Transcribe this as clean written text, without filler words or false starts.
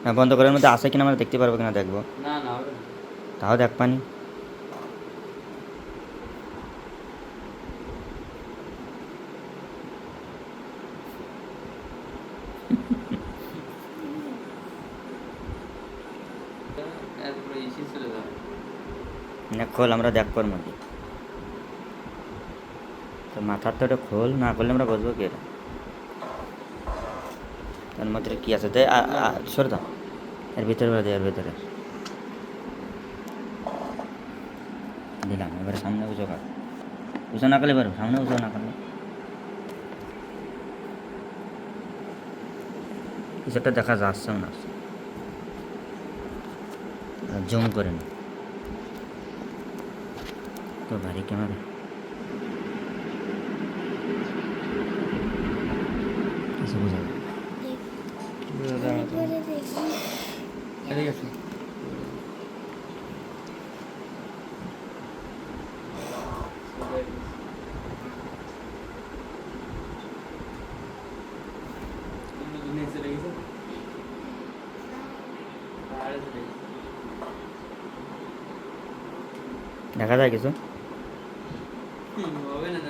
হ্যাঁ বন্ধ করার মধ্যে আছে কিনা আমরা দেখতে পারবো কিনা দেখবো। না না হবে না। তাও দেখ পানি। এরপরে ইসি চলে যাবে। না খোল, আমরা দেখ কর মধ্যে তোর মাথার তো ওটা খোল, না করলে আমরা বুঝবো কি এটা তার মধ্যে কি আছে। দে সরে দাও, এর ভিতরে দে, এর ভিতরে দিলাম। এবারে সামনে উঁচু কর, উঁচু না করলে পারবো, সামনে উঁচু না করলে কিছুটা দেখা যাচ্ছে না, জুম করে নি তো ভারী ক্যামেরা। কিছু বোঝা যায় এদিকে আসো। তুমি দুনিয়া চলে গেছো? পাহাড়ে চলে গেছো? দেখা যায় কিছু। হবে না